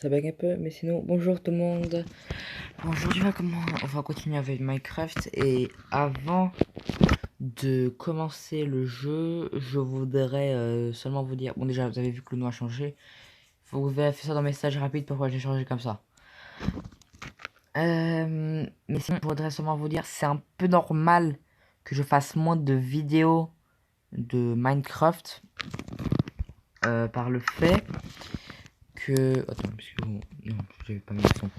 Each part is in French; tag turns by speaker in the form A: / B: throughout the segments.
A: ça bug un peu, mais sinon, bonjour tout le monde. Aujourd'hui, on va continuer avec Minecraft. Et avant de commencer le jeu, je voudrais seulement vous dire... Bon, déjà, vous avez vu que le nom a changé. Vous vérifier ça dans message rapide pourquoi j'ai changé comme ça. Mais sinon, je voudrais seulement vous dire, c'est un peu normal que je fasse moins de vidéos de Minecraft par le fait que... Attends, parce que... Non, j'avais pas mis le son.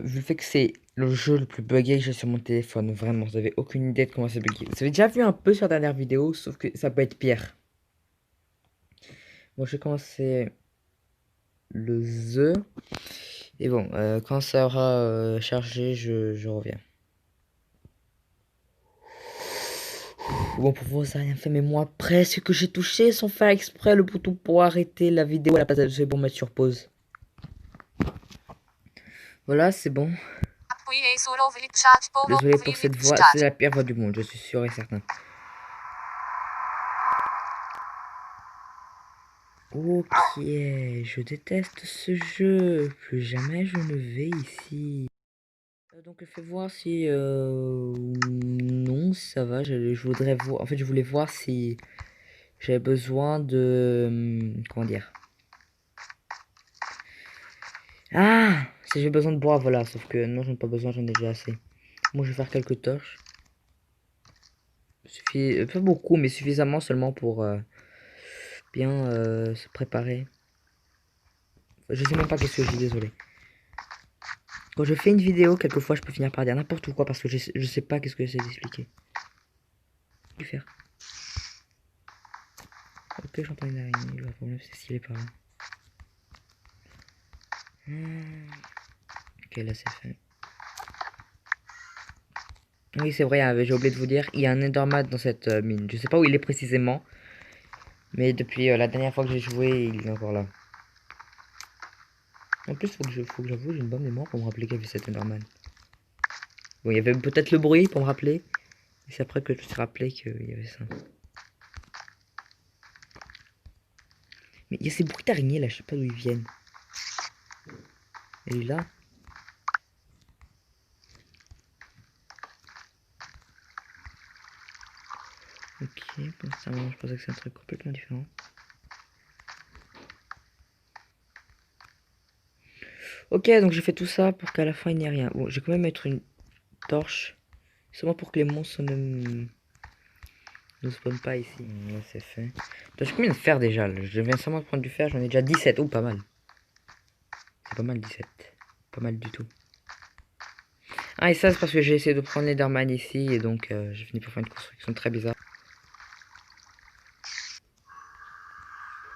A: Vu le fait que c'est le jeu le plus buggé que j'ai sur mon téléphone, vraiment, vous avez aucune idée de comment c'est buggé. Vous avez déjà vu un peu sur la dernière vidéo, sauf que ça peut être pire. Bon, j'ai commencé le The. Et bon, quand ça aura chargé, je reviens. Bon, pour vous, ça n'a rien fait, mais moi, presque que j'ai touché sans faire exprès le bouton pour arrêter la vidéo à la place de pour mettre sur pause. Voilà, c'est bon. Désolé pour cette voix, c'est la pire voix du monde, je suis sûr et certain. Ok, je déteste ce jeu. Plus jamais je ne vais ici. Donc fais voir si... Non, ça va. Je voudrais voir... En fait, je voulais voir si j'avais besoin de... Comment dire? Ah! Si j'ai besoin de bois, voilà. Sauf que non, j'en ai pas besoin, j'en ai déjà assez. Moi, je vais faire quelques torches. Pas beaucoup, mais suffisamment seulement pour bien se préparer. Je sais même pas qu'est-ce que je dis, désolé. Quand je fais une vidéo, quelquefois je peux finir par dire n'importe quoi parce que je sais pas qu'est-ce que j'essaie d'expliquer. Que faire? Ok, j'entends une araignée, je vois pas c'est stylé par là. Ok, là c'est fait. Oui, c'est vrai, j'ai oublié de vous dire, il y a un Enderman dans cette mine. Je sais pas où il est précisément, mais depuis la dernière fois que j'ai joué, il est encore là. En plus, faut que j'avoue, j'ai une bonne mémoire pour me rappeler qu'il y avait cet Enderman. Bon, il y avait peut-être le bruit pour me rappeler, et c'est après que je me suis rappelé qu'il y avait ça. Mais il y a ces bruits d'araignées là, je sais pas d'où ils viennent. Elle est là. Ok, pour ça, je pensais que c'est un truc complètement différent. Ok, donc j'ai fait tout ça pour qu'à la fin il n'y ait rien. Bon, je vais quand même mettre une torche. Seulement pour que les monstres ne spawnent pas ici. Là, c'est fait. Donc, j'ai combien de fer déjà là? Je viens seulement de prendre du fer, j'en ai déjà 17. Oh, pas mal. C'est pas mal 17. Pas mal du tout. Ah, et ça, c'est parce que j'ai essayé de prendre l'Enderman ici. Et donc, j'ai fini par faire une construction très bizarre.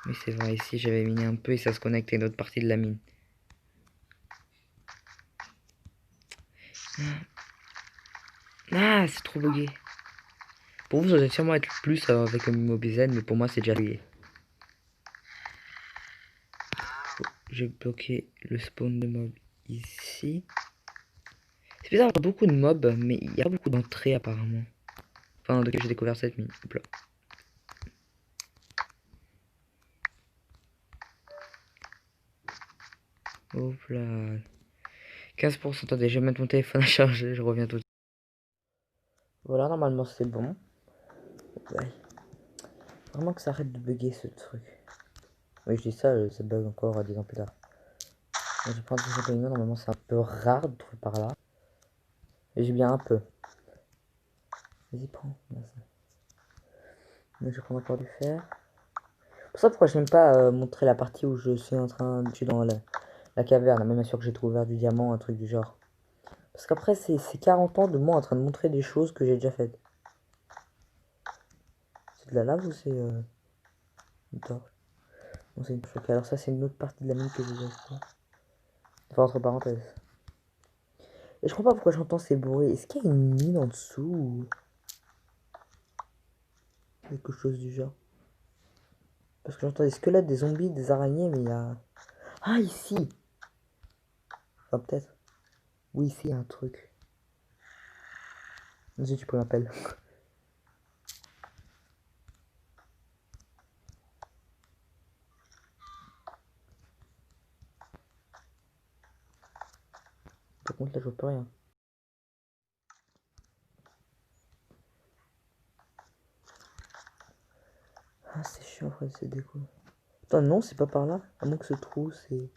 A: Oui, c'est vrai, ici j'avais miné un peu et ça se connecte à une autre partie de la mine. Ah, c'est trop bugué. Pour vous, ça doit sûrement être plus avec un MobiZen, mais pour moi, c'est déjà bugué. J'ai bloqué le spawn de mobs ici. C'est bizarre, il y a beaucoup de mobs, mais il y a pas beaucoup d'entrées apparemment. Enfin, de que j'ai découvert cette mine. Hop là. Hop là. 15%. Attendez, je vais mettre mon téléphone à charger, je reviens tout de suite. Voilà, normalement c'est bon. Ouais. Vraiment que ça arrête de bugger ce truc. Oui, je dis ça, ça bug encore 10 ans plus tard. Moi, je prends des champignons, normalement c'est un peu rare de trouver par là. Et j'ai bien un peu. Vas-y, prends. Mais je prends encore du fer. Pour ça, pourquoi je n'aime pas montrer la partie où je suis en train. Je suis dans la caverne, même sûr que j'ai trouvé du diamant, un truc du genre. Parce qu'après, c'est 40 ans de moi en train de montrer des choses que j'ai déjà faites. C'est de la lave ou c'est une torche? Non, c'est une torche. Ok, alors ça, c'est une autre partie de la mine que j'ai déjà fait. Enfin, entre parenthèses. Et je crois pas pourquoi j'entends ces bruits. Est-ce qu'il y a une mine en dessous ou quelque chose du genre? Parce que j'entends des squelettes, des zombies, des araignées, mais il y a... Ah, ici! Enfin, peut-être. Oui, ici, il y a un truc. Vas-y, tu peux m'appeler. Par contre, là, je vois plus rien. Ah, c'est chiant, après, c'est déco. Attends, non, c'est pas par là. À moins que ce trou, c'est...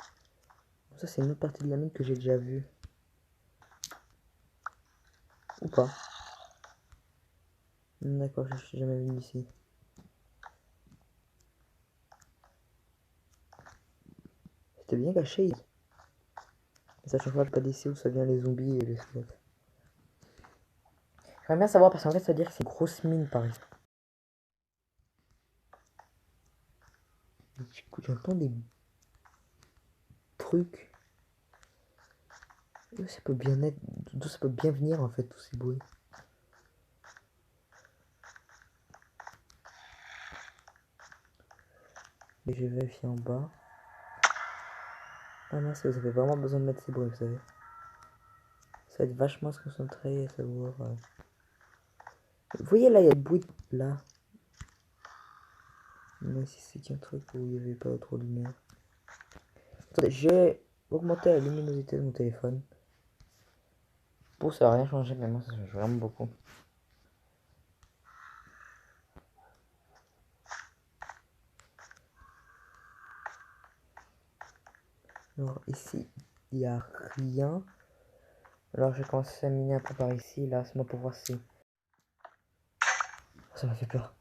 A: Ça, c'est une autre partie de la mine que j'ai déjà vue. Ou pas. D'accord, je suis jamais venu ici. C'était bien caché. Mais ça change pas d'ici où ça vient les zombies et les squelettes. J'aimerais bien savoir parce qu'en fait, ça veut dire que c'est une grosse mine par ici. J'entends des trucs. Ça peut bien être. D'où ça peut bien venir en fait, tous ces bruits. Et je vais vérifier en bas. Ah mince, vous avez vraiment besoin de mettre ces bruits, vous savez. Ça va être vachement se concentrer et savoir. Vous voyez là, il y a le bruit là. Mais si c'est qu'un truc où il n'y avait pas trop de lumière. Attendez, j'ai augmenté la luminosité de mon téléphone. Bon, ça va rien changer, mais moi ça change vraiment beaucoup. Alors ici, il n'y a rien. Alors je vais commencer à miner un peu par ici, là, c'est moi pour voir si... Ça m'a fait peur.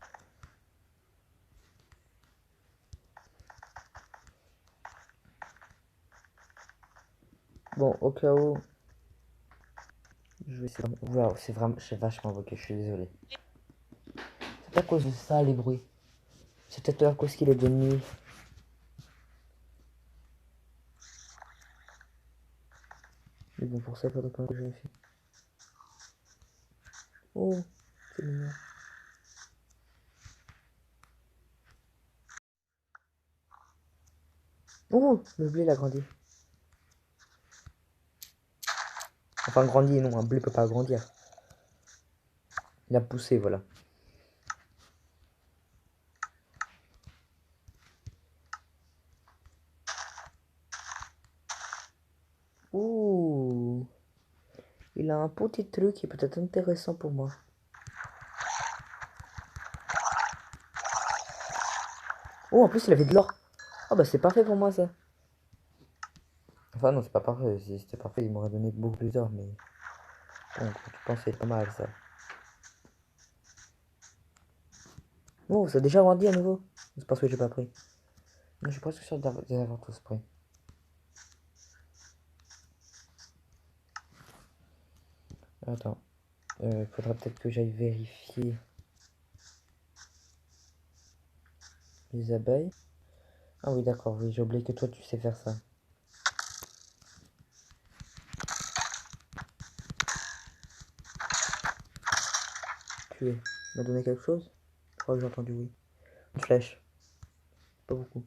A: Bon, au cas où... Je vais essayer... Waouh, c'est vachement bloqué, je suis désolé. C'est à cause de ça, les bruits. C'est peut-être à cause qu'il est de nuit. Mais bon, pour ça, il faudrait quand même que je vérifie. Oh, c'est mignon. Oh, le blé, il a grandi. Enfin, grandi, non, un blé peut pas grandir. Il a poussé, voilà. Ouh, il a un petit truc qui peut être intéressant pour moi. Oh, en plus, il avait de l'or. Oh, bah, c'est parfait pour moi, ça. Enfin, non, c'est pas parfait. Si c'était parfait, il m'aurait donné beaucoup plus d'or, mais... Bon, quand tu penses, c'est pas mal, ça. Oh, ça a déjà grandi à nouveau. C'est parce que j'ai pas pris. Non, je suis presque sûr d'avoir tous pris. Attends. Faudra peut-être que j'aille vérifier les abeilles. Ah oui, d'accord, oui, j'ai oublié que toi, tu sais faire ça. Tu es. M'a donné quelque chose? Je crois que j'ai entendu oui. Une flèche. Pas beaucoup.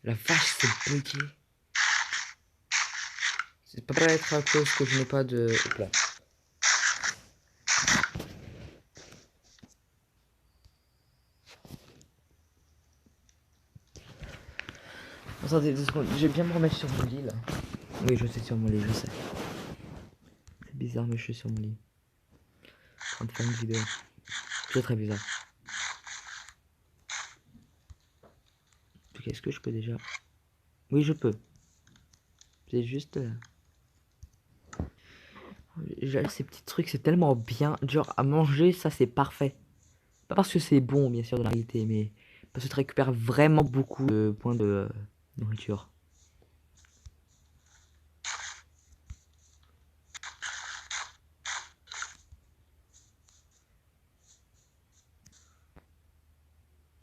A: La vache, c'est bugué. C'est pas être à cause que je n'ai pas de... Hop là. Attendez 2 secondes, je vais bien me remettre sur mon lit là. Oui, je suis sur mon lit, je sais. C'est bizarre, mais je suis sur mon lit. En train de faire une vidéo. C'est très bizarre. Est-ce que je peux déjà... Oui, je peux. C'est juste... Ces petits trucs, c'est tellement bien. Genre, à manger, ça, c'est parfait. Pas parce que c'est bon, bien sûr, de la réalité, mais parce que tu récupères vraiment beaucoup de points de nourriture.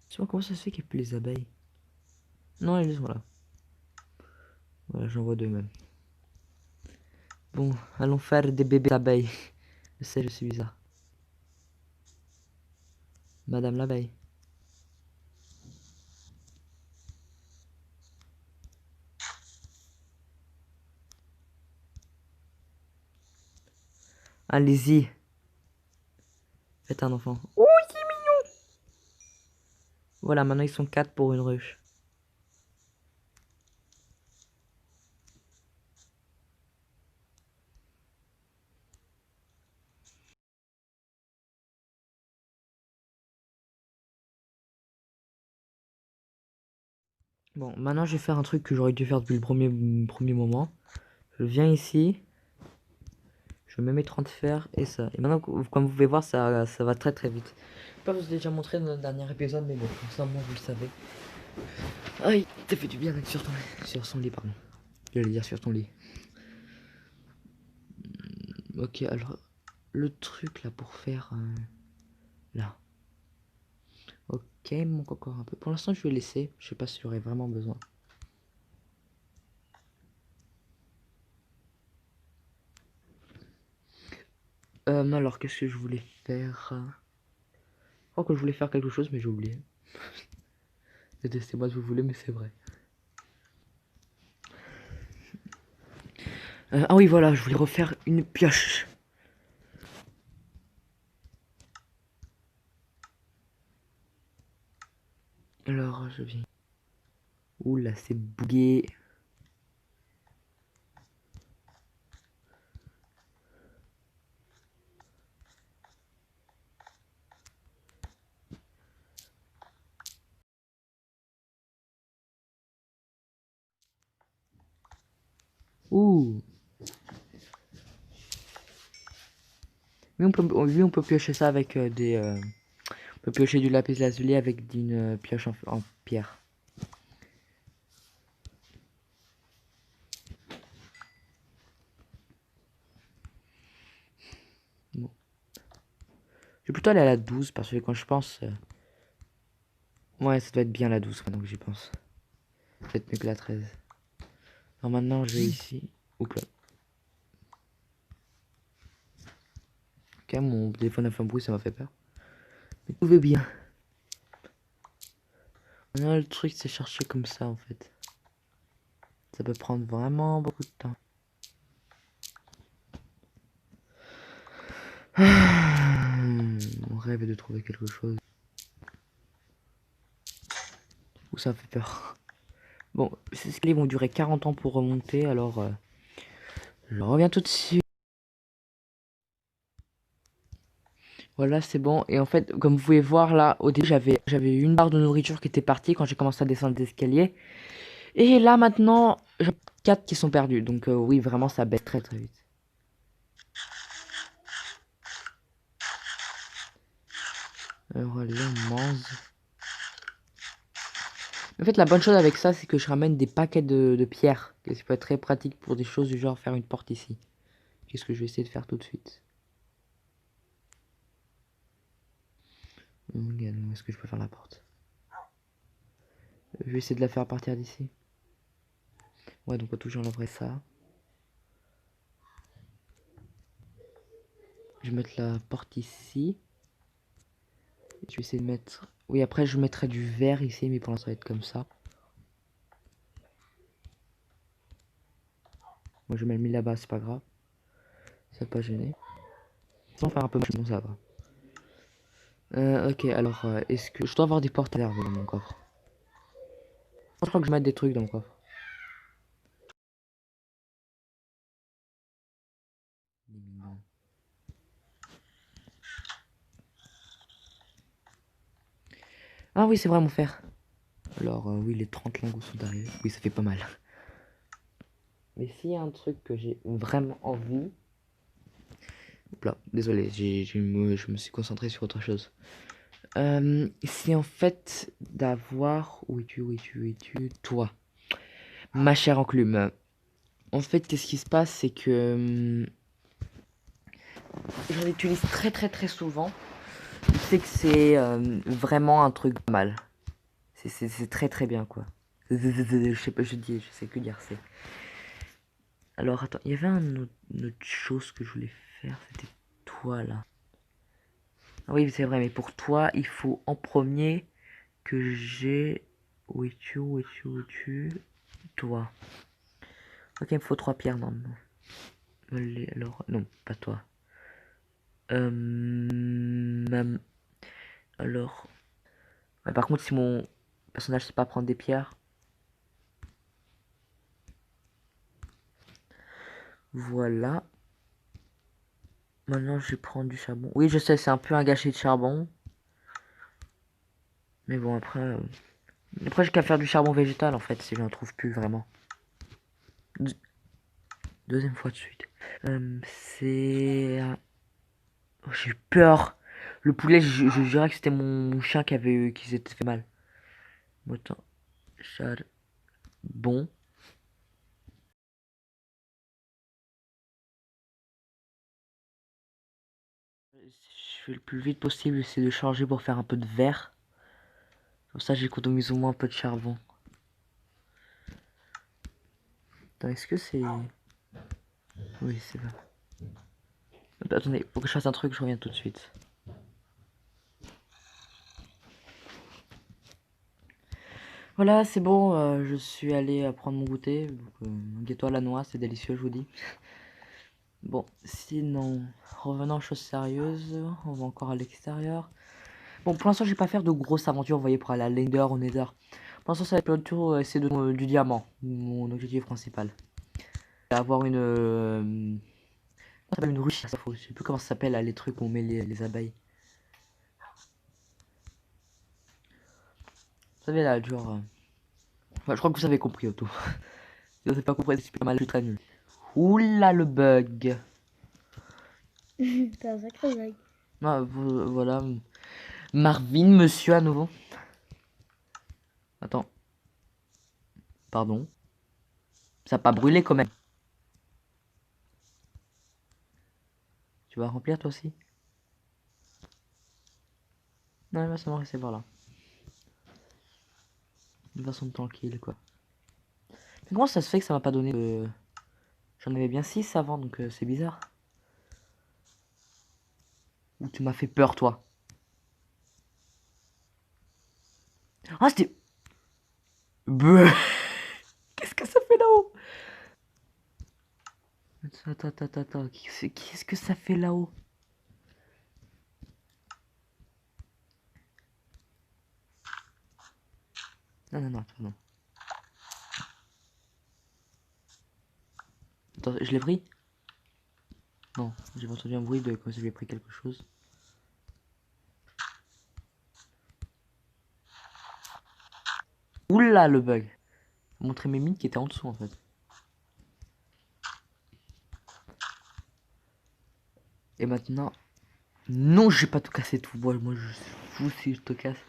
A: Tu vois comment ça se fait qu'il n'y a plus les abeilles? Non, elles sont là. Voilà, j'en vois deux même. Bon, allons faire des bébés abeilles. Je sais, je suis bizarre. Madame l'abeille. Allez-y. Faites un enfant. Oh, c'est mignon. Voilà, maintenant ils sont 4 pour une ruche. Bon, maintenant je vais faire un truc que j'aurais dû faire depuis le premier moment. Je viens ici. Je mets mes 30 fer et ça. Et maintenant, comme vous pouvez voir, ça va très très vite. Je vous ai déjà montré dans le dernier épisode, mais bon, comme ça, moi, vous le savez. Aïe, ça fait du bien d'être sur son lit, pardon. J'allais dire sur ton lit. Ok, alors, le truc là pour faire... là. Ok, mon encore un peu. Pour l'instant, je vais laisser. Je sais pas si j'aurais vraiment besoin. Alors, qu'est-ce que je voulais faire? Je crois que je voulais faire quelque chose, mais j'ai oublié. Détestez-moi si vous voulez, mais c'est vrai. Ah oui, voilà, je voulais refaire une pioche. Alors, je viens. Oula, c'est bugué. Ouh. Mais on peut piocher ça avec on peut piocher du lapis lazuli avec une pioche en pierre. Bon. Je vais plutôt aller à la 12 parce que quand je pense... ouais, ça doit être bien la 12 donc j'y pense. Peut-être mieux que la 13. Alors maintenant, je vais ici. Oups là. Ok, mon téléphone a fait un bruit, ça m'a fait peur. Mais tout va bien. Maintenant, le truc, c'est chercher comme ça, en fait. Ça peut prendre vraiment beaucoup de temps. Mon rêve est de trouver quelque chose. Ouh, ça me fait peur. Bon, ces escaliers vont durer 40 ans pour remonter, alors je reviens tout de suite. Voilà, c'est bon. Et en fait, comme vous pouvez voir là, au début, j'avais une barre de nourriture qui était partie quand j'ai commencé à descendre les escaliers. Et là, maintenant, j'ai 4 qui sont perdus. Donc oui, vraiment, ça baisse très très vite. Alors, allez, on mange. En fait, la bonne chose avec ça, c'est que je ramène des paquets de pierres. Et ça peut être très pratique pour des choses du genre faire une porte ici. Qu'est-ce que je vais essayer de faire tout de suite? Regarde, où est-ce que je peux faire la porte? Je vais essayer de la faire partir d'ici. Ouais, donc tout j'enlèverai ça. Je vais mettre la porte ici. Je vais essayer de mettre... oui, après je mettrai du verre ici, mais pour l'instant ça va être comme ça. Moi je mets le mis là-bas, c'est pas grave. Ça va pas gêner. Sans faire un peu mal, ça va. Ok, alors est-ce que... je dois avoir des portes à l'air dans mon coffre. Je crois que je mette des trucs dans mon coffre. Ah oui, c'est vrai mon fer. Alors oui, les 30 lingots sont arrivés. Oui, ça fait pas mal. Mais s'il y a un truc que j'ai vraiment envie... hop là, désolé, je me suis concentré sur autre chose. C'est en fait d'avoir... où es-tu, toi, ma chère enclume. En fait, qu'est-ce qui se passe, c'est que... je l'utilise très très très souvent. Je sais que c'est vraiment un truc pas mal. C'est très très bien, quoi. Je sais pas, je sais que dire c'est. Alors, attends, il y avait une autre chose que je voulais faire, c'était toi, là. Ah oui, c'est vrai, mais pour toi, il faut en premier que j'ai... où es-tu, toi. Ok, il me faut 3 pierres, non. Alors, non, pas toi. Alors... ouais, par contre, si mon personnage sait pas prendre des pierres... voilà. Maintenant, je vais prendre du charbon. Oui, je sais, c'est un peu un gâchis de charbon. Mais bon, après... Après, j'ai qu'à faire du charbon végétal en fait, si j'en trouve plus vraiment. Deuxième fois de suite. C'est. Oh, j'ai eu peur. Le poulet, je dirais que c'était mon chien qui s'était fait mal. Attends. Bon. Je fais le plus vite possible, essayer de changer pour faire un peu de verre. Comme ça, j'économise au moins un peu de charbon. Attends, est-ce que c'est... Oui, c'est vrai. Attendez, faut que je fasse un truc, je reviens tout de suite. Voilà, c'est bon, je suis allé prendre mon goûter. Gâteau à la noix, c'est délicieux, je vous dis. Bon, sinon, revenons aux choses sérieuses. On va encore à l'extérieur. Bon, pour l'instant, je vais pas faire de grosses aventures, vous voyez, pour aller à l'Ender, au Nether. Pour l'instant, ça va être plutôt essayer du diamant, mon objectif principal. Avoir ça s'appelle une ruche, ça faut. Je sais plus comment ça s'appelle, là, les trucs où on met les abeilles. Vous savez, là, genre... je crois que vous avez compris, Otto. Si vous n'avez pas compris, c'est pas mal, je suis très nul. Oula, le bug.
B: T'as un sacré bug.
A: Ah, voilà. Marvin, monsieur, à nouveau. Attends. Pardon. Ça n'a pas brûlé, quand même. Tu vas remplir, toi aussi? Non, il va seulement rester par là. De façon tranquille, quoi. Mais comment ça se fait que ça m'a pas donné de... J'en avais bien 6 avant, donc c'est bizarre. Ou tu m'as fait peur, toi. Ah, c'était... Bleu. Qu'est-ce que ça fait là-haut? Attends. Qu'est-ce que ça fait là-haut? Non, attends. Attends, je l'ai pris? Non, j'ai entendu un bruit de comme si j'avais pris quelque chose. Oula, le bug. Montrer mes mines qui étaient en dessous, en fait. Et maintenant... Non, je vais pas tout casser tout. Moi, je suis fou si je te casse.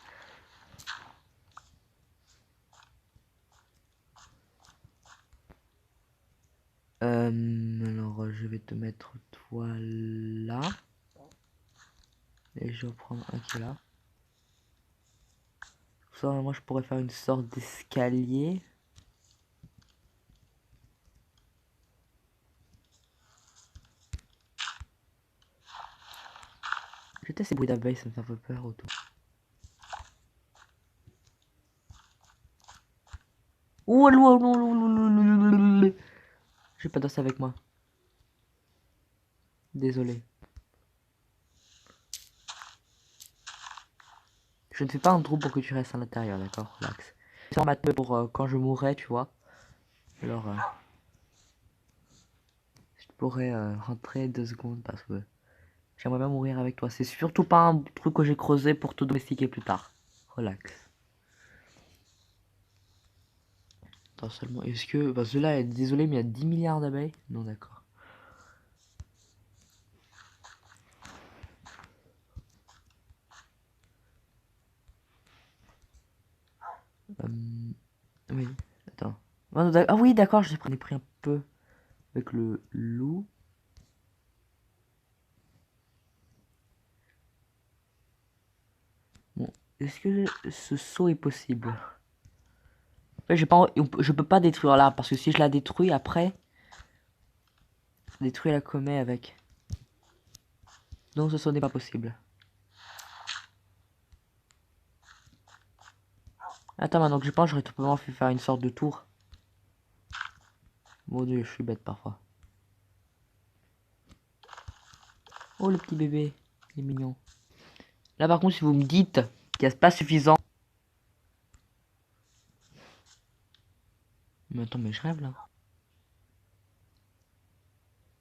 A: Alors, je vais te mettre toi là. Et je vais prendre un qui est là. Ça, moi, je pourrais faire une sorte d'escalier. Je teste ces bruits d'abeilles, ça me fait un peu peur autour. Ouh, je vais pas danser avec moi. Désolé. Je ne fais pas un trou pour que tu restes à l'intérieur, d'accord? Relax. C'est ma tête pour quand je mourrai, tu vois. Alors, je pourrais rentrer 2 secondes parce que j'aimerais bien mourir avec toi. C'est surtout pas un truc que j'ai creusé pour te domestiquer plus tard. Relax. Attends seulement, est-ce que... Bah celui-là, désolé, mais il y a 10 milliards d'abeilles. Non, d'accord. Oui, attends. Ah oui, d'accord, j'ai pris un peu avec le loup. Bon, est-ce que ce saut est possible? Ouais, je peux pas détruire là, parce que si je la détruis après, ça détruit la comète avec. Donc ce saut n'est pas possible. Attends, maintenant que je pense, j'aurais tout simplement fait faire une sorte de tour. Mon dieu, je suis bête parfois. Oh, le petit bébé, il est mignon. Là, par contre, si vous me dites qu'il n'y a pas suffisant... Mais attends, mais je rêve là.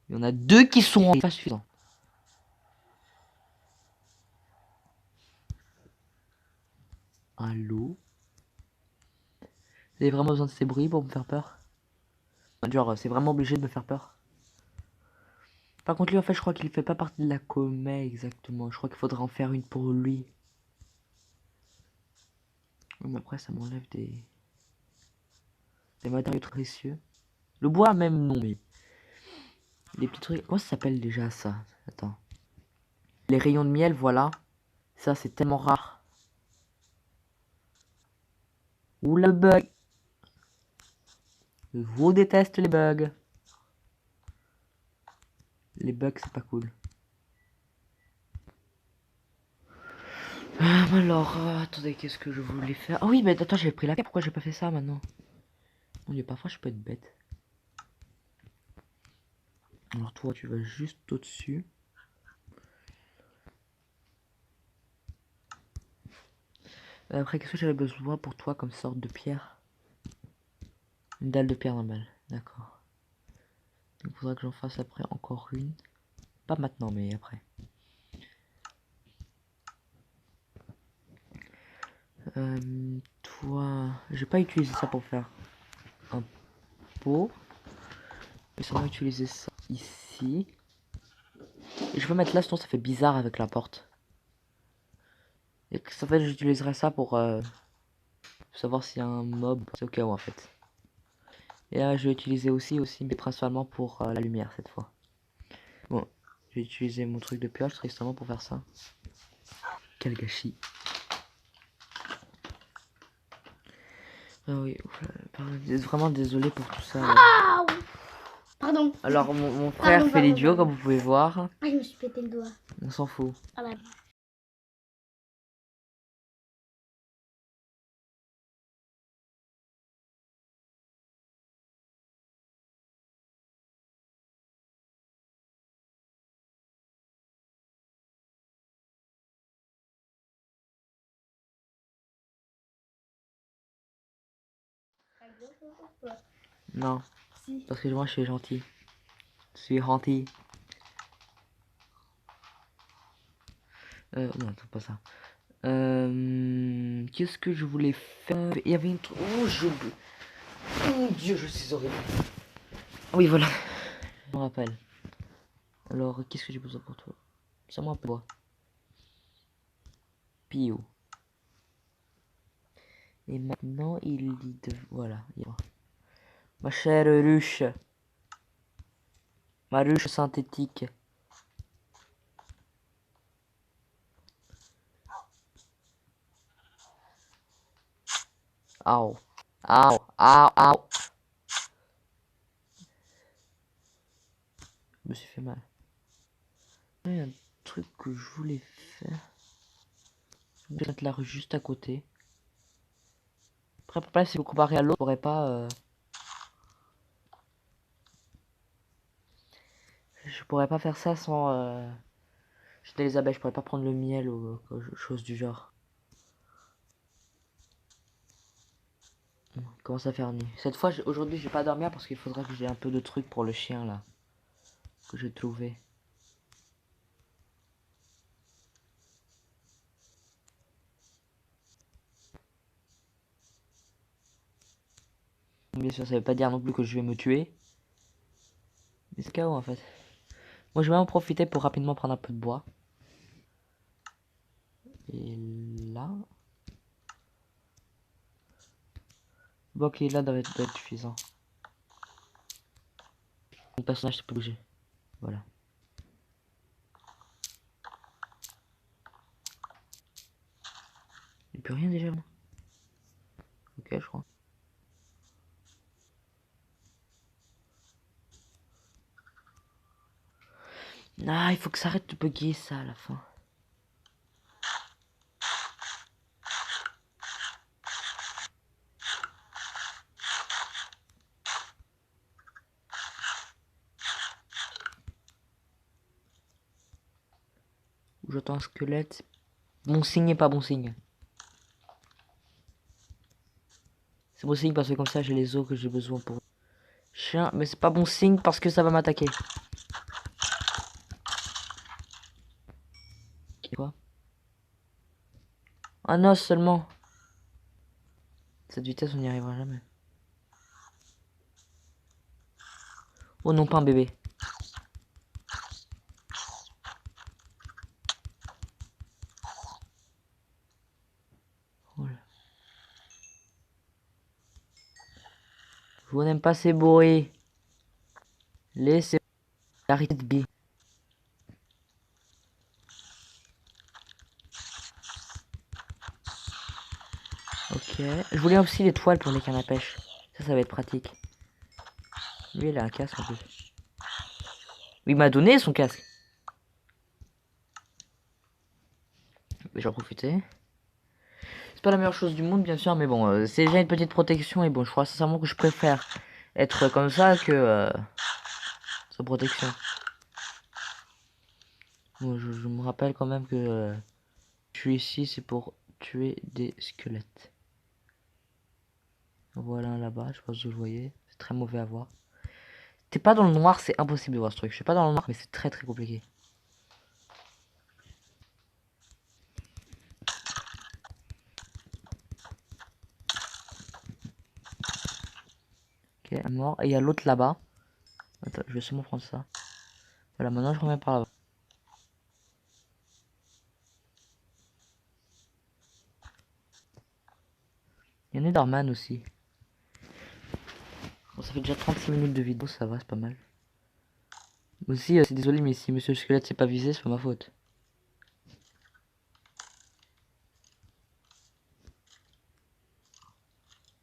A: Il y en a 2 qui sont pas suffisants. Allô? Vous avez vraiment besoin de ces bruits pour me faire peur? Genre, c'est vraiment obligé de me faire peur. Par contre, lui, en fait, je crois qu'il fait pas partie de la comète exactement. Je crois qu'il faudrait en faire une pour lui. Mais après, ça m'enlève des matériaux précieux. Le bois, même, non, mais... Les petits trucs... Comment ça s'appelle déjà, ça? Attends. Les rayons de miel, voilà. Ça, c'est tellement rare. Oula, le bug. Je vous déteste les bugs. Les bugs, c'est pas cool. Alors, attendez, qu'est-ce que je voulais faire? Ah oui, mais attends, j'avais pris la carte. Pourquoi j'ai pas fait ça maintenant? Mon Dieu, parfois je peux être bête. Alors toi, tu vas juste au-dessus. Après, qu'est-ce que j'avais besoin pour toi comme sorte de pierre? Une dalle de pierre normale, d'accord. Il faudra que j'en fasse après encore une. Pas maintenant, mais après. Toi, je vais pas utiliser ça pour faire un pot. Je vais seulement utiliser ça ici. Et je peux mettre là, sinon ça fait bizarre avec la porte. Et en fait, j'utiliserai ça pour savoir s'il y a un mob. C'est au cas où en fait. Et là, je vais utiliser aussi, mais principalement pour la lumière cette fois. Bon, j'ai utilisé mon truc de pioche tristement pour faire ça. Quel gâchis. Ah oui, vraiment désolé pour tout ça.
B: Ah, pardon.
A: Alors, mon frère fait l'idiot, comme vous pouvez voir.
B: Ah, je me suis pété le doigt.
A: On s'en fout.
B: Ah bah.
A: Non,
B: Si.
A: parce que moi je suis gentil. Je suis gentil. Non, attends, pas ça. Qu'est-ce que je voulais faire? Il y avait une truc. Oh, oh Dieu, je suis horrible. Oui, voilà. Je me rappelle. Alors, qu'est-ce que j'ai besoin pour toi? C'est moi un peu bois. Pio. Et maintenant, il dit de... Voilà. Ma chère ruche. Ma ruche synthétique. Au. Au. Au. Au. Je me suis fait mal. Il y a un truc que je voulais faire. Je vais mettre la rue juste à côté. Après, si vous comparez à l'autre, je pourrais pas... Je pourrais pas faire ça sans... jeter les abeilles, je pourrais pas prendre le miel ou chose du genre. Il commence à faire nuit. Cette fois, aujourd'hui, je vais pas dormir parce qu'il faudra que j'ai un peu de trucs pour le chien là. Que j'ai trouvé. Bien sûr, ça veut pas dire non plus que je vais me tuer. Mais c'est KO en fait. Moi, je vais en profiter pour rapidement prendre un peu de bois. Et là... Le bois qui est là doit être suffisant. Mon personnage peut bouger. Voilà. Il n'y a plus rien déjà. Ok, je crois. Ah, il faut que ça arrête de bugger ça à la fin. J'entends un squelette. Bon signe et pas bon signe. C'est bon signe parce que comme ça j'ai les os que j'ai besoin pour chien. Mais c'est pas bon signe parce que ça va m'attaquer. Quoi? Un os seulement. cette vitesse, on n'y arrivera jamais. Oh non, pas un bébé. Voilà. Je n'aime pas ces bruits. Laissez arrêter de bille. Ok. Je voulais aussi les toiles pour les cannes à pêche. Ça va être pratique. Lui, il a un casque en plus. Il m'a donné son casque. Mais j'en profiter. C'est pas la meilleure chose du monde, bien sûr, mais bon, c'est déjà une petite protection. Et bon, je crois sincèrement que je préfère être comme ça que sans protection. Bon, je me rappelle quand même que je suis ici, c'est pour tuer des squelettes. Voilà là-bas, je sais pas si vous le voyez. C'est très mauvais à voir. T'es pas dans le noir, c'est impossible de voir ce truc. Je suis pas dans le noir, mais c'est très très compliqué. Ok, un mort. Et il y a l'autre là-bas. Attends, je vais seulement prendre ça. Voilà, maintenant je reviens par là-bas. Il y a Netherman aussi. Bon, ça fait déjà 36 minutes de vidéo, ça va, c'est pas mal. Aussi, c'est désolé, mais si Monsieur le Squelette s'est pas visé, c'est pas ma faute.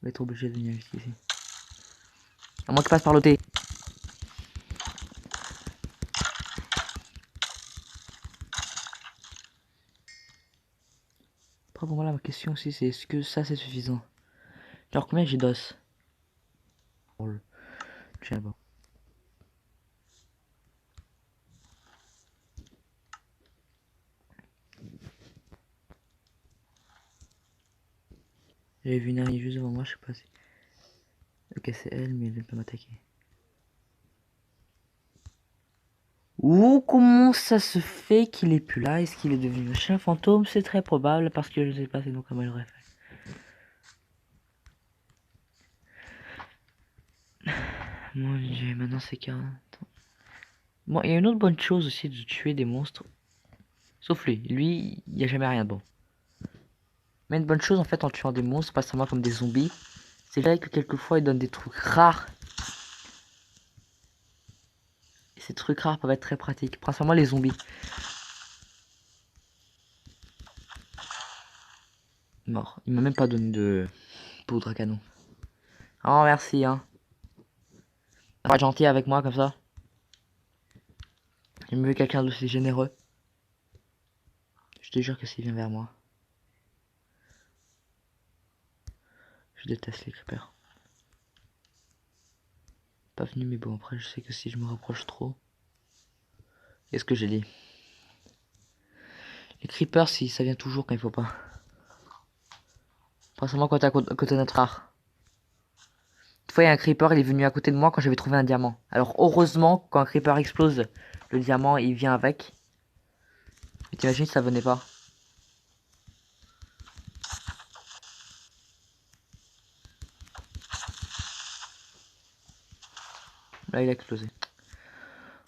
A: On va être obligé de venir jusqu'ici. À moins qu'il passe par l'OT. Après, bon, voilà, ma question aussi, c'est est-ce que ça c'est suffisant? Genre, combien j'ai d'os? Pour le... Tiens, bon. J'avais vu une araignée juste devant moi, je sais pas si... Ok, c'est elle, mais elle vient pas m'attaquer. Ouh, comment ça se fait qu'il est plus là? Est-ce qu'il est devenu un chien fantôme? C'est très probable, parce que je sais pas sinon comment il aurait fait. Mon dieu, maintenant c'est 40. Bon, il y a une autre bonne chose aussi de tuer des monstres. Sauf lui, il n'y a jamais rien de bon. Mais une bonne chose en fait en tuant des monstres, pas seulement comme des zombies, c'est vrai que quelquefois ils donnent des trucs rares. Et ces trucs rares peuvent être très pratiques, principalement les zombies. Mort, il m'a même pas donné de poudre à canon. Oh merci hein. Pas être gentil avec moi comme ça. Il me veut quelqu'un d'aussi généreux. Je te jure que s'il vient vers moi. Je déteste les creepers. Pas venu mais bon après je sais que si je me rapproche trop. Qu'est-ce que j'ai dit? Les creepers si ça vient toujours quand il faut pas. Principalement quand t'es à côté de notre rare. Une fois, il y a un creeper, il est venu à côté de moi quand j'avais trouvé un diamant. Alors, heureusement, quand un creeper explose, le diamant, il vient avec. Mais t'imagines si ça venait pas? Là, il a explosé.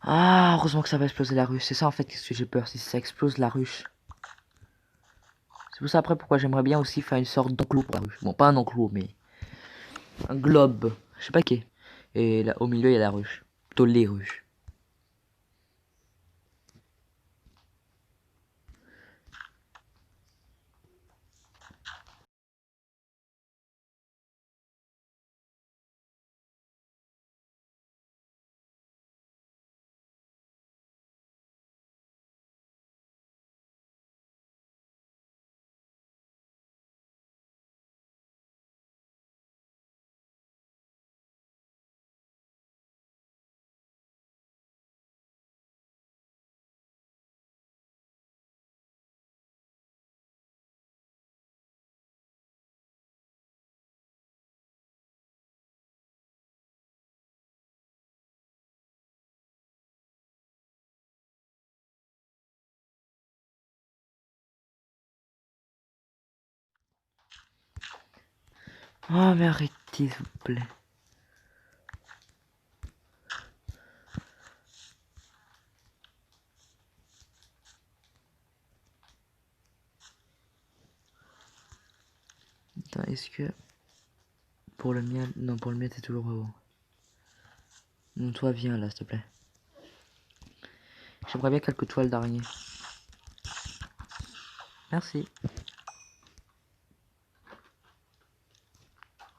A: Ah, heureusement que ça va exploser la ruche. C'est ça, en fait, qu'est-ce que j'ai peur, si ça explose la ruche. C'est pour ça, après, pourquoi j'aimerais bien aussi faire une sorte d'enclos pour la ruche. Bon, pas un enclos, mais un globe. Je sais pas qui. Et là, au milieu, il y a la ruche. Plutôt les ruches. Oh mais arrêtez s'il vous plaît. Attends, est-ce que... Pour le mien... Non, pour le mien c'est toujours bon. Non, toi viens là s'il te plaît. J'aimerais bien quelques toiles d'araignée. Merci.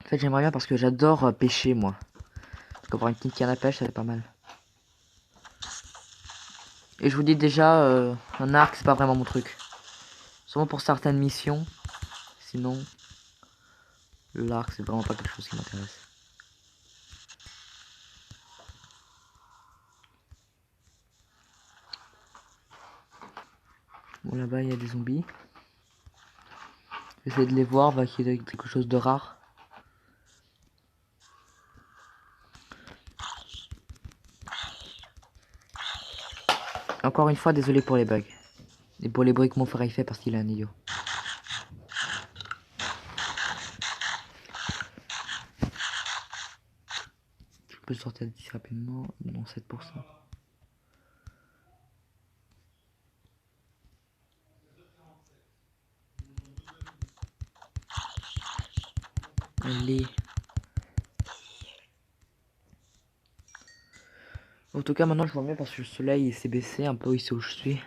A: En fait j'aimerais bien parce que j'adore pêcher moi. Donc avoir une petite canne à pêche ça fait pas mal. Et je vous dis déjà, un arc c'est pas vraiment mon truc. Seulement pour certaines missions. Sinon, l'arc c'est vraiment pas quelque chose qui m'intéresse. Bon là-bas il y a des zombies. J'essaie de les voir, va qu'il y ait quelque chose de rare. Encore une fois, désolé pour les bugs. Et pour les bruits que mon frère il fait parce qu'il est un idiot. Je peux sortir d'ici rapidement. Non, 7%. Allez. En tout cas, maintenant je vois mieux parce que le soleil s'est baissé un peu ici où je suis.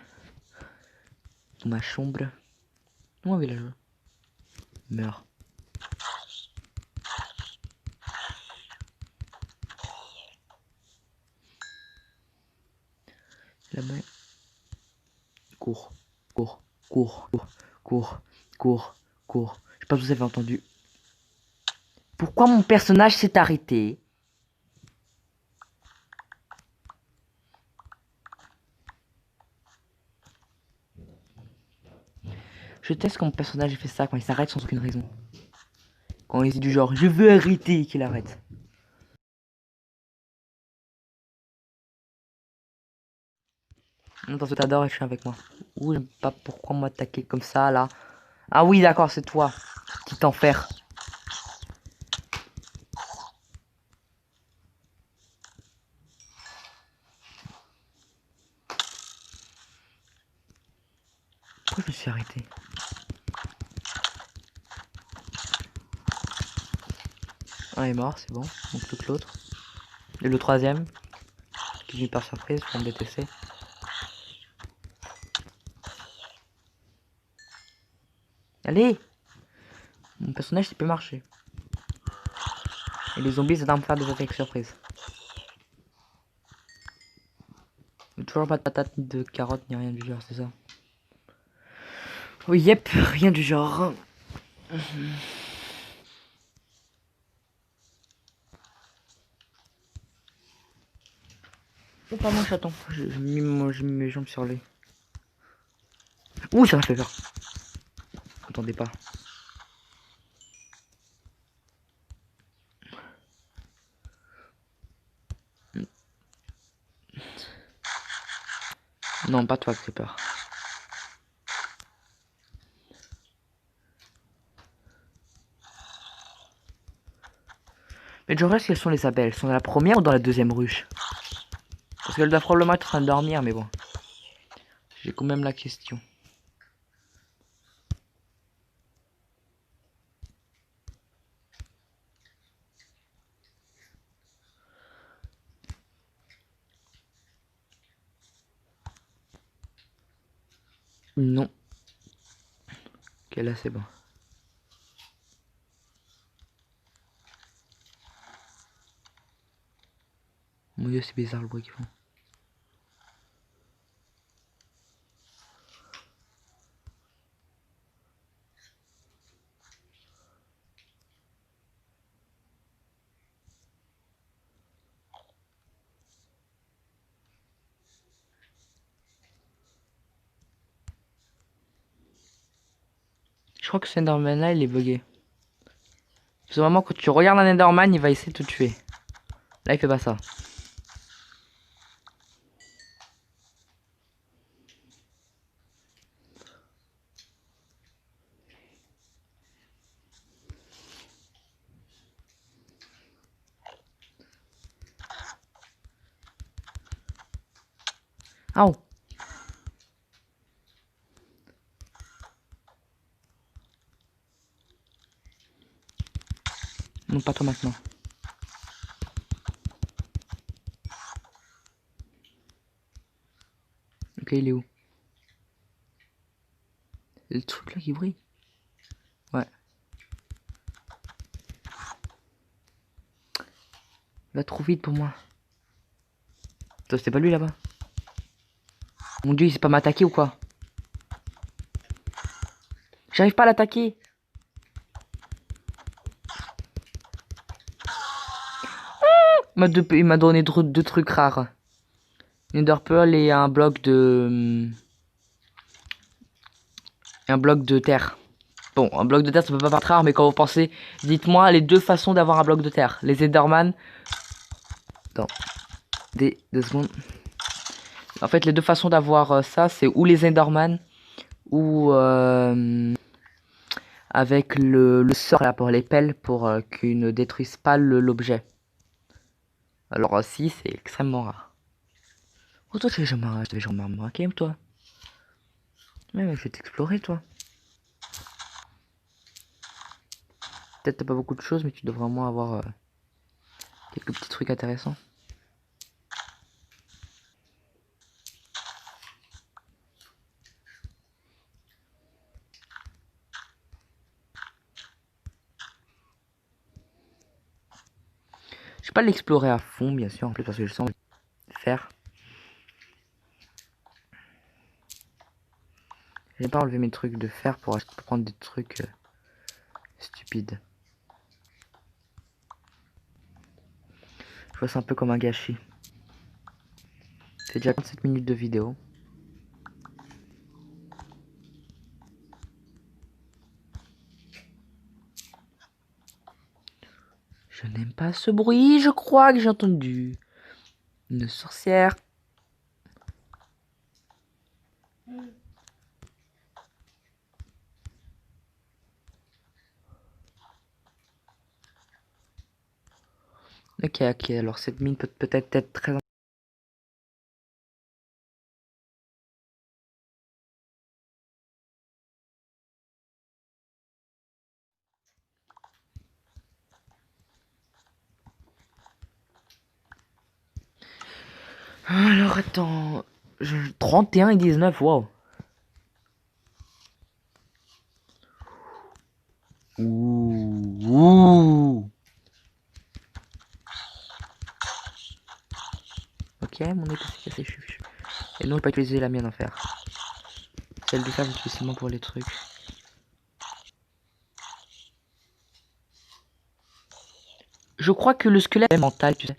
A: Dans ma chambre. Moi, villageois. Meurs. Là-bas. Cours. Cours. Cours. Cours. Cours. Cours. Cours. Je sais pas si vous avez entendu. Pourquoi mon personnage s'est arrêté? Je teste quand mon personnage fait ça, quand il s'arrête sans aucune raison. Quand il dit du genre, je veux arrêter, qu'il arrête. Non, parce que t'adores et je suis avec moi. Ouh, j'aime pas pourquoi m'attaquer comme ça, là. Ah oui, d'accord, c'est toi. Petit enfer. Pourquoi je me suis arrêté? Un est mort, c'est bon. Donc plus que l'autre. Et le troisième, qui vient par surprise pour me détester. Allez! Mon personnage, il peut marcher. Et les zombies, c'est d'en faire des attaques surprises. Mais toujours pas de patates, ni de carottes, ni rien du genre, c'est ça? Oui, yep, rien du genre. Oh, pas mon chaton. J'ai mis mes jambes sur lui. Ouh, ça m'a fait peur. Attendez pas. Non, pas toi, Creeper. Mais je reste, quelles sont les abeilles? Elles sont dans la première ou dans la deuxième ruche? Parce qu'elles doivent probablement être en train de dormir, mais bon. J'ai quand même la question. Non. Ok, là c'est bon. Mon dieu, c'est bizarre le bruit qu'ils font. Je crois que ce Enderman là, il est bugué. Parce que vraiment, quand tu regardes un Enderman, il va essayer de te tuer. Là, il fait pas ça. Ah oh. Non, pas toi maintenant. Ok, il est où? Le truc là qui brille. Ouais. Va trop vite pour moi. Toi, c'était pas lui là-bas? Mon dieu, il sait pas m'attaquer ou quoi? J'arrive pas à l'attaquer. Il m'a donné deux trucs rares. Une Ender Pearl et un bloc de... un bloc de terre. Bon, un bloc de terre, ça peut pas paraître rare, mais quand vous pensez... Dites-moi les deux façons d'avoir un bloc de terre. Les Enderman... Attends. Deux secondes. En fait, les deux façons d'avoir ça, c'est ou les Enderman, ou... avec le sort là pour les pelles, pour qu'ils ne détruisent pas l'objet. Alors si, c'est extrêmement rare. Oh toi, tu t'avais jamais remarqué, toi. Mais je vais t'explorer, toi. Peut-être t'as pas beaucoup de choses, mais tu devrais vraiment avoir quelques petits trucs intéressants. Je vais pas l'explorer à fond, bien sûr, en plus parce que je sens faire. J'ai pas enlevé mes trucs de fer pour prendre des trucs stupides. Je vois ça un peu comme un gâchis. C'est déjà 47 minutes de vidéo. Je n'aime pas ce bruit, je crois que j'ai entendu une sorcière. Ok, ok, alors cette mine peut peut-être être très... Alors attends... 31 et 19, wow. Ouh. Ok, mon épée s'est cassée, je suis... Et non, je vais pas utiliser la mienne en fer. Celle de fer, j'utilise seulement pour les trucs. Je crois que le squelette est mental, tu sais.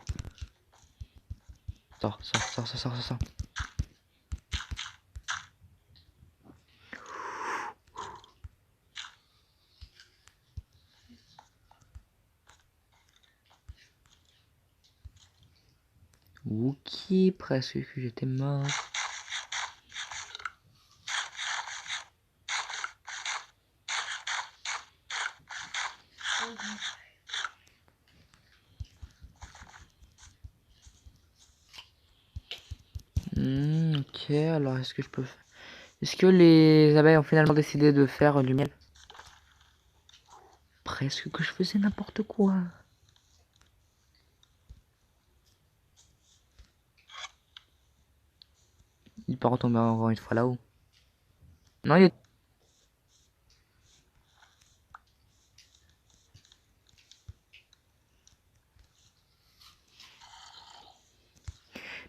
A: Sors, sors, sors, sors, sors, sors. Ok, presque que j'étais mort. Ok, alors est-ce que je peux... Est-ce que les abeilles ont finalement décidé de faire du miel? Presque que je faisais n'importe quoi. Il part retomber encore une fois là-haut. Non, il est...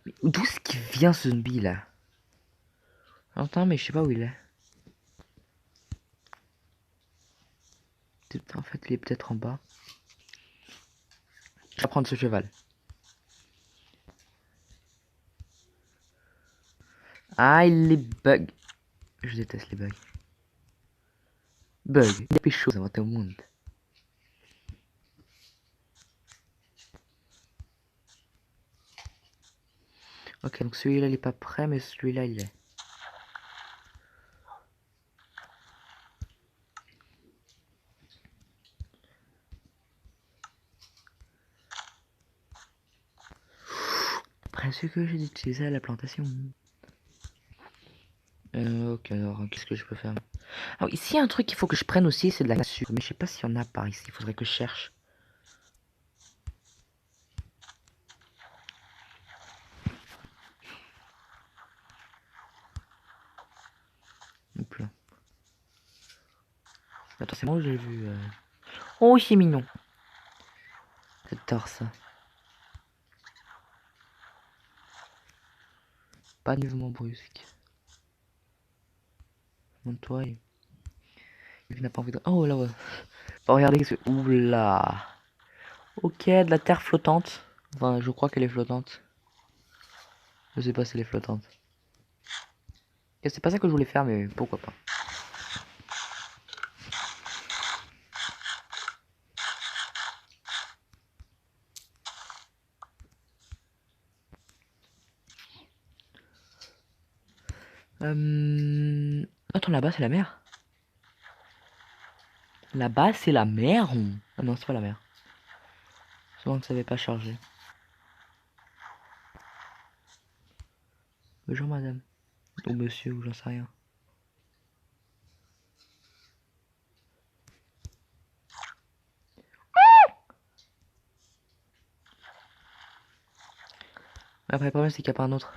A: Mais d'où est-ce qu'il vient ce zombie là? J'entends, mais je sais pas où il est. En fait, il est peut-être en bas. Je vais prendre ce cheval. Ah, il est bug. Je déteste les bugs. Bug, il y a des choses inventé au monde. Ok, donc celui-là il est pas prêt, mais celui-là il est. Presque que j'ai utilisé à la plantation. Ok, alors qu'est-ce que je peux faire? Ah oui, ici il y a un truc qu'il faut que je prenne aussi, c'est de la sucre. Mais je sais pas s'il y en a par ici, il faudrait que je cherche. Hop là. Attends, c'est moi où j'ai vu. Oh, c'est mignon. J'adore ça. Pas de mouvement brusque. Monte-toi. Il n'a pas envie de. Oh là, ouais. Oh, regardez ce. Oula. Ok, de la terre flottante. Enfin, je crois qu'elle est flottante. Je sais pas si elle est flottante. Et c'est pas ça que je voulais faire, mais pourquoi pas. Attends, là-bas, c'est la mer. Là-bas, c'est la mer. Ah non, c'est pas la mer. Souvent que ça n'avait pas chargé. Bonjour, madame. Ou monsieur, ou j'en sais rien. Après, le problème, c'est qu'il n'y a pas un autre.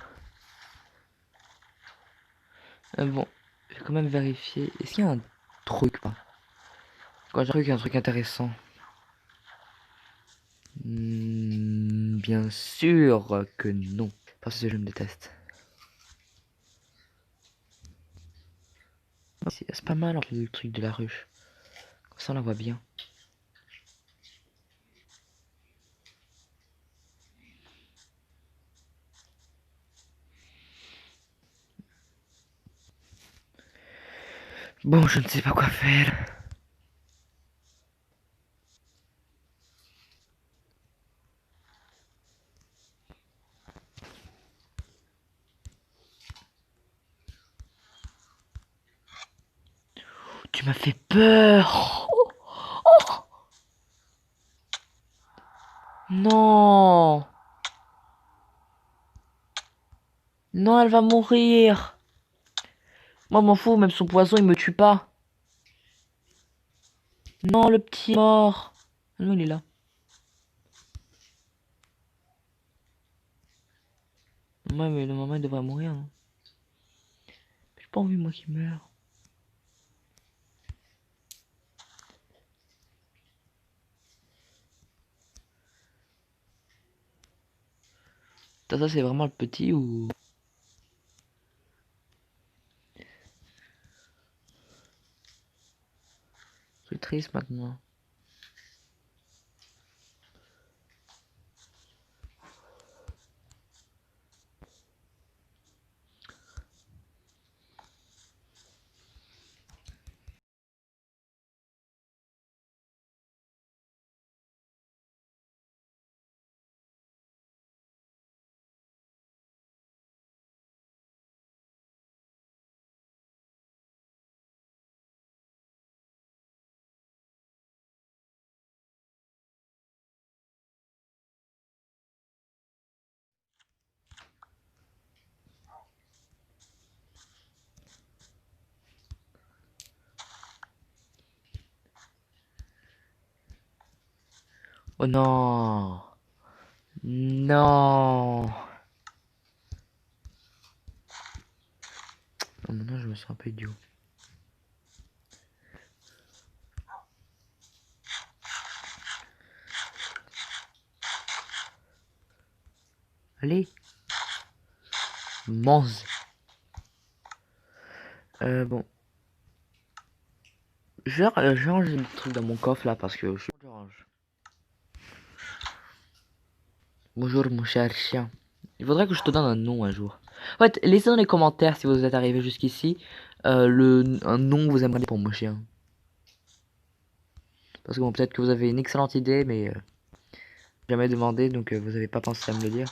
A: Bon, je vais quand même vérifier. Est-ce qu'il y a un truc, pas? Quand j'ai un truc intéressant. Bien sûr que non. Parce que ce jeu me déteste. C'est pas mal le truc de la ruche. Comme ça on la voit bien. Bon, je ne sais pas quoi faire. Tu m'as fait peur. Non. Non, elle va mourir. Moi, m'en fous, même son poison, il me tue pas. Non, le petit est mort. Non, il est là. Ouais, mais normalement, il devrait mourir. Hein. J'ai pas envie, moi, qu'il meure. Ça, c'est vraiment le petit ou... C'est triste maintenant. Oh non. Non. Oh, maintenant, je me sens un peu idiot. Allez. Mange. Bon. Je range des trucs dans mon coffre là parce que je range. Bonjour mon cher chien. Il faudrait que je te donne un nom un jour. En fait, laissez dans les commentaires si vous êtes arrivé jusqu'ici un nom que vous aimeriez pour mon chien. Parce que bon, peut-être que vous avez une excellente idée, mais jamais demandé, donc vous avez pas pensé à me le dire.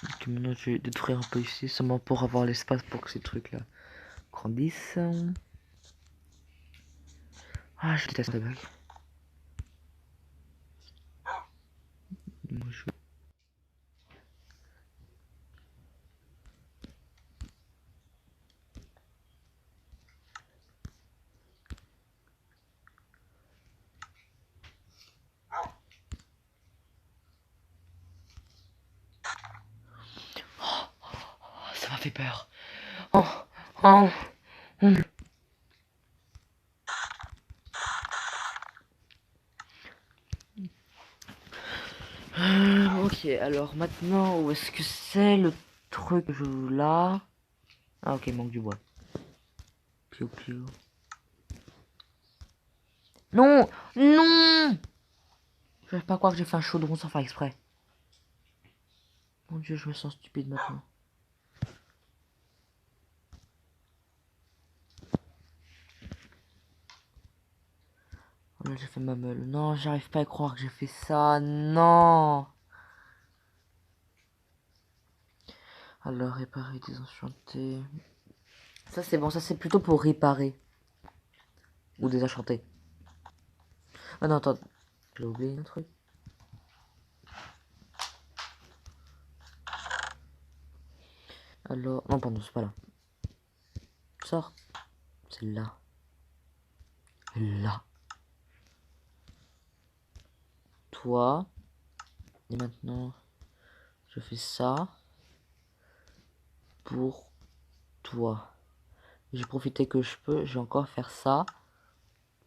A: Donc maintenant je vais détruire un peu ici, seulement pour avoir l'espace pour que ces trucs là grandissent. Ah, je déteste la bague. fait peur. Oh, oh. Ok, alors maintenant, où est-ce que c'est le truc que je là? Ah ok, il manque du bois. Piou piou. Non! Non! Je vais pas croire que j'ai fait un chaudron sans faire exprès. Mon dieu, je me sens stupide maintenant. Oh là, j'ai fait ma meule. Non, j'arrive pas à croire que j'ai fait ça. Non! Alors, réparer, désenchanter. Ça, c'est bon, ça, c'est plutôt pour réparer. Ou désenchanter. Ah non, attends. J'ai oublié un truc. Alors, non, pardon, c'est pas là. Sors. C'est là. Là. Toi. Et maintenant, je fais ça. Pour toi. J'ai profité que je peux. Je vais encore faire ça.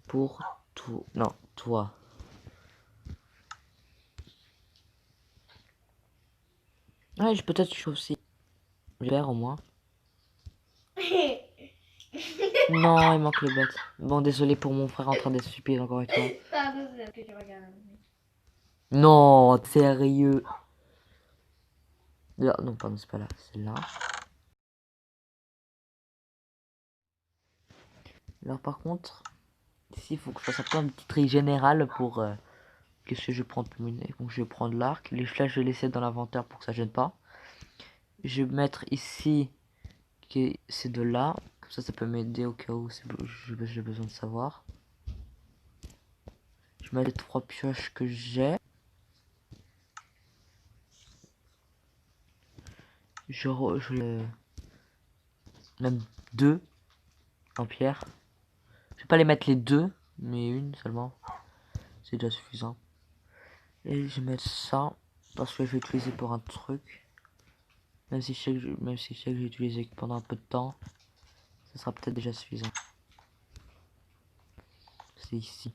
A: Pour tout. Non, toi. Ouais, peut-être je suis aussi. J'espère au moins. Non, il manque le bot. Bon, désolé pour mon frère en train d'être stupide encore une fois.
B: Pardon, c'est parce que tu regardes.
A: Non, sérieux. Là, non, pardon, c'est pas là. C'est là. Alors, par contre, ici, il faut que je fasse un peu un petit tri général pour. Qu'est-ce que je vais prendre pour mener? Donc, je vais prendre l'arc. Les flèches, je vais laisser dans l'inventaire pour que ça gêne pas. Je vais mettre ici. Que c'est de là. Comme ça peut m'aider au cas où j'ai besoin de savoir. Je mets les 3 pioches que j'ai. Même 2 en pierre. Je vais pas les mettre les deux, mais une seulement. C'est déjà suffisant. Et je vais mettre ça parce que je vais utiliser pour un truc. Même si je sais que je vais utiliser pendant un peu de temps, ça sera peut-être déjà suffisant. C'est ici.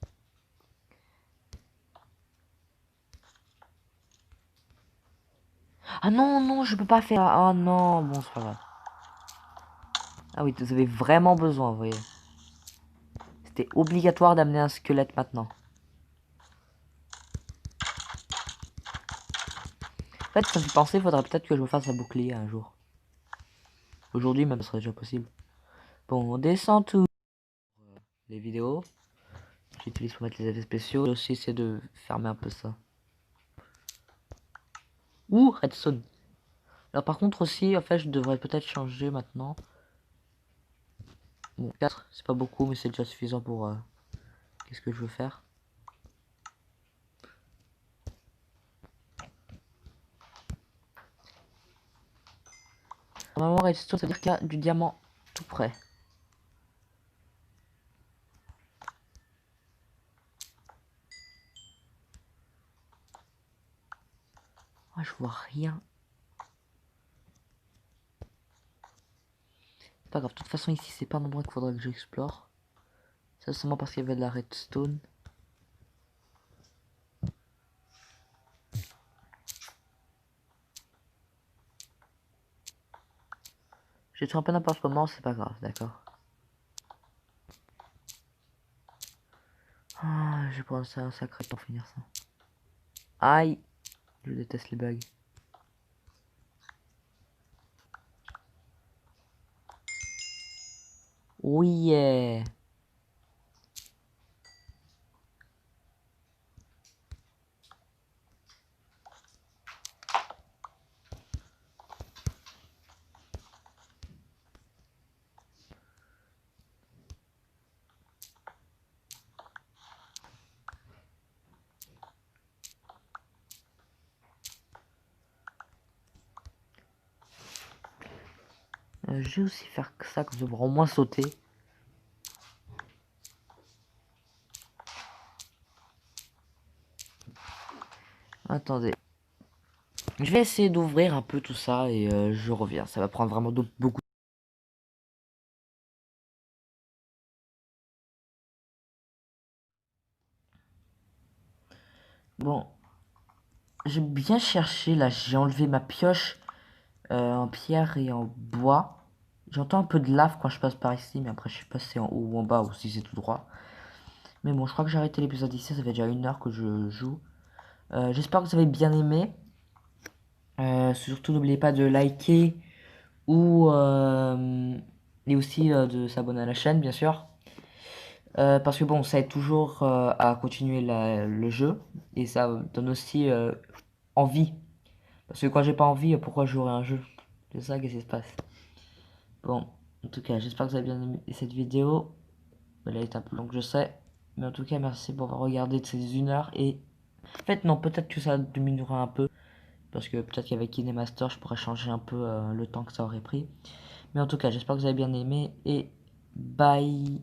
A: Ah non, non, je peux pas faire. Ah non, bon, c'est pas grave. Ah oui, vous avez vraiment besoin, vous voyez. C'était obligatoire d'amener un squelette maintenant. En fait, ça me fait penser, il faudrait peut-être que je me fasse un bouclier un jour. Aujourd'hui, même, ce serait déjà possible. Bon, on descend tout. Les vidéos. J'utilise pour mettre les effets spéciaux. J'ai aussi essayé de fermer un peu ça. Ouh, redstone. Alors par contre aussi, en fait, je devrais peut-être changer maintenant. Bon, 4, c'est pas beaucoup, mais c'est déjà suffisant pour... qu'est-ce que je veux faire? Normalement, redstone, ça veut dire qu'il y a du diamant tout près. Ah, je vois rien. C'est pas grave, de toute façon, ici, c'est pas un endroit qu'il faudrait que j'explore. C'est seulement parce qu'il y avait de la redstone. J'ai tout un peu n'importe comment, c'est pas grave, d'accord. Ah, je vais prendre ça un sacré pour finir ça. Aïe, je déteste les bugs. Oui, yeah. Je vais aussi faire ça, comme ça pour au moins sauter. Attendez. Je vais essayer d'ouvrir un peu tout ça et je reviens. Ça va prendre vraiment beaucoup. Bon, j'ai bien cherché là. J'ai enlevé ma pioche en pierre et en bois. J'entends un peu de lave quand je passe par ici, mais après je sais pas si c'est en haut ou en bas ou si c'est tout droit. Mais bon, je crois que j'ai arrêté l'épisode ici. Ça fait déjà 1 heure que je joue. J'espère que vous avez bien aimé. Surtout n'oubliez pas de liker ou et aussi de s'abonner à la chaîne, bien sûr. Parce que bon, ça aide toujours à continuer le jeu et ça donne aussi envie. Parce que quand j'ai pas envie, pourquoi jouer à un jeu? C'est ça, qu'est-ce qui se passe? Bon, en tout cas, j'espère que vous avez bien aimé cette vidéo. Elle a été un peu longue, je sais. Mais en tout cas, merci pour avoir regardé de ces 1 heure. Et en fait, non, peut-être que ça diminuera un peu. Parce que peut-être qu'avec KineMaster, je pourrais changer un peu le temps que ça aurait pris. Mais en tout cas, j'espère que vous avez bien aimé. Et bye!